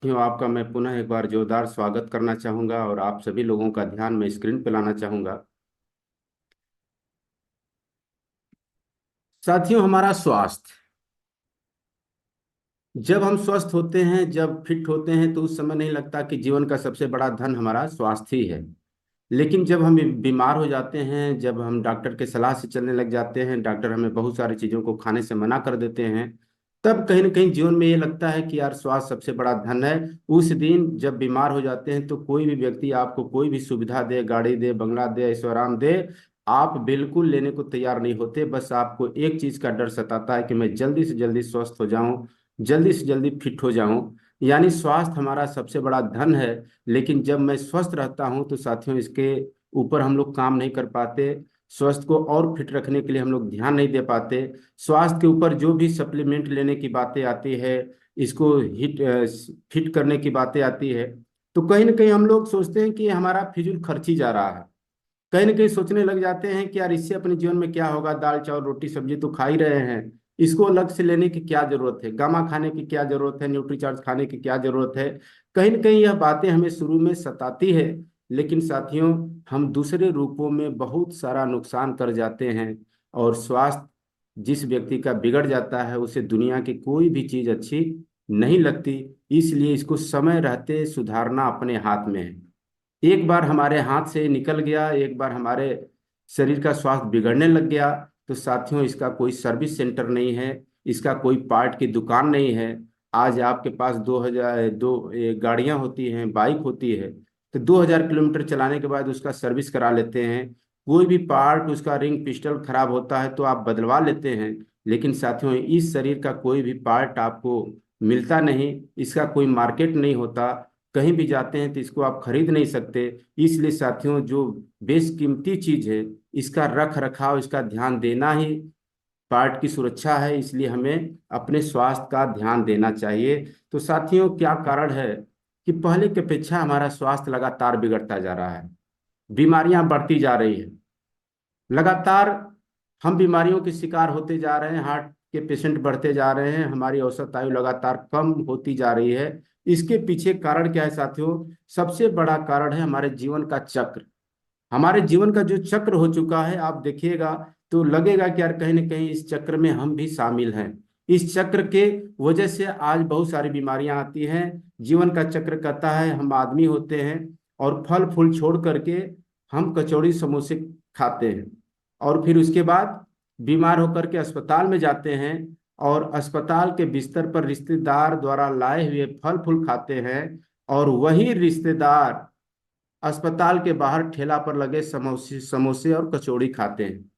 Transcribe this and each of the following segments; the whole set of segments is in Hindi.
साथियों, आपका मैं पुनः एक बार जोरदार स्वागत करना चाहूंगा और आप सभी लोगों का ध्यान मैं स्क्रीन पे लाना चाहूंगा। साथियों, हमारा स्वास्थ्य, जब हम स्वस्थ होते हैं, जब फिट होते हैं तो उस समय नहीं लगता कि जीवन का सबसे बड़ा धन हमारा स्वास्थ्य ही है। लेकिन जब हम बीमार हो जाते हैं, जब हम डॉक्टर के सलाह से चलने लग जाते हैं, डॉक्टर हमें बहुत सारी चीज़ों को खाने से मना कर देते हैं, तब कहीं ना कहीं जीवन में ये लगता है कि यार स्वास्थ्य सबसे बड़ा धन है। उस दिन जब बीमार हो जाते हैं तो कोई भी व्यक्ति आपको कोई भी सुविधा दे, गाड़ी दे, बंगला दे, ऐश्वर्याम दे, आप बिल्कुल लेने को तैयार नहीं होते। बस आपको एक चीज का डर सताता है कि मैं जल्दी से जल्दी स्वस्थ हो जाऊं, जल्दी से जल्दी फिट हो जाऊं। यानी स्वास्थ्य हमारा सबसे बड़ा धन है। लेकिन जब मैं स्वस्थ रहता हूं तो साथियों, इसके ऊपर हम लोग काम नहीं कर पाते। स्वास्थ्य को और फिट रखने के लिए हम लोग ध्यान नहीं दे पाते। स्वास्थ्य के ऊपर जो भी सप्लीमेंट लेने की बातें आती है, इसको फिट करने की बातें आती है, तो कहीं ना कहीं हम लोग सोचते हैं कि ये हमारा फिजूल खर्ची जा रहा है। कहीं ना कहीं सोचने लग जाते हैं कि यार इससे अपने जीवन में क्या होगा, दाल चावल रोटी सब्जी तो खा ही रहे हैं, इसको अलग से लेने की क्या जरूरत है, गामा खाने की क्या जरूरत है, न्यूट्रीचार्ज खाने की क्या जरूरत है। कहीं ना कहीं यह बातें हमें शुरू में सताती है। लेकिन साथियों, हम दूसरे रूपों में बहुत सारा नुकसान कर जाते हैं। और स्वास्थ्य जिस व्यक्ति का बिगड़ जाता है उसे दुनिया की कोई भी चीज अच्छी नहीं लगती। इसलिए इसको समय रहते सुधारना अपने हाथ में है। एक बार हमारे हाथ से निकल गया, एक बार हमारे शरीर का स्वास्थ्य बिगड़ने लग गया, तो साथियों इसका कोई सर्विस सेंटर नहीं है, इसका कोई पार्ट की दुकान नहीं है। आज आपके पास 2002 गाड़ियां होती हैं, बाइक होती है, तो 2000 किलोमीटर चलाने के बाद उसका सर्विस करा लेते हैं। कोई भी पार्ट, उसका रिंग पिस्टल खराब होता है तो आप बदलवा लेते हैं। लेकिन साथियों, इस शरीर का कोई भी पार्ट आपको मिलता नहीं, इसका कोई मार्केट नहीं होता। कहीं भी जाते हैं तो इसको आप खरीद नहीं सकते। इसलिए साथियों, जो बेशकीमती चीज है, इसका रख रखाव, इसका ध्यान देना ही पार्ट की सुरक्षा है। इसलिए हमें अपने स्वास्थ्य का ध्यान देना चाहिए। तो साथियों, क्या कारण है कि पहले की अपेक्षा हमारा स्वास्थ्य लगातार बिगड़ता जा रहा है, बीमारियां बढ़ती जा रही है लगातार। हम बीमारियों के शिकार होते जा रहे हैं, हार्ट के पेशेंट बढ़ते जा रहे हैं, हमारी औसत आयु लगातार कम होती जा रही है। इसके पीछे कारण क्या है साथियों? सबसे बड़ा कारण है हमारे जीवन का चक्र। हमारे जीवन का जो चक्र हो चुका है, आप देखिएगा तो लगेगा कि यार कहीं ना कहीं इस चक्र में हम भी शामिल हैं। इस चक्र के वजह से आज बहुत सारी बीमारियां आती हैं। जीवन का चक्र कहता है हम आदमी होते हैं और फल फूल छोड़ करके हम कचौड़ी समोसे खाते हैं, और फिर उसके बाद बीमार होकर के अस्पताल में जाते हैं, और अस्पताल के बिस्तर पर रिश्तेदार द्वारा लाए हुए फल फूल खाते हैं, और वही रिश्तेदार अस्पताल के बाहर ठेला पर लगे समोसे समोसे और कचौड़ी खाते हैं।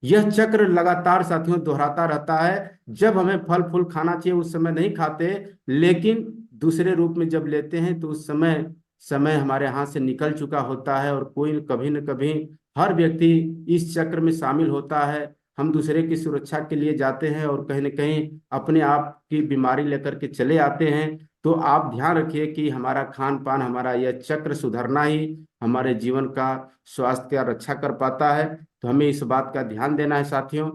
यह चक्र लगातार साथियों दोहराता रहता है। जब हमें फल फूल खाना चाहिए उस समय नहीं खाते, लेकिन दूसरे रूप में जब लेते हैं तो उस समय समय हमारे हाथ से निकल चुका होता है। और कोई कभी न कभी, हर व्यक्ति इस चक्र में शामिल होता है। हम दूसरे की सुरक्षा के लिए जाते हैं और कहीं न कहीं अपने आप की बीमारी लेकर के चले आते हैं। तो आप ध्यान रखिए कि हमारा खान पान, हमारा यह चक्र सुधरना ही हमारे जीवन का स्वास्थ्य का रक्षा कर पाता है। तो हमें इस बात का ध्यान देना है साथियों।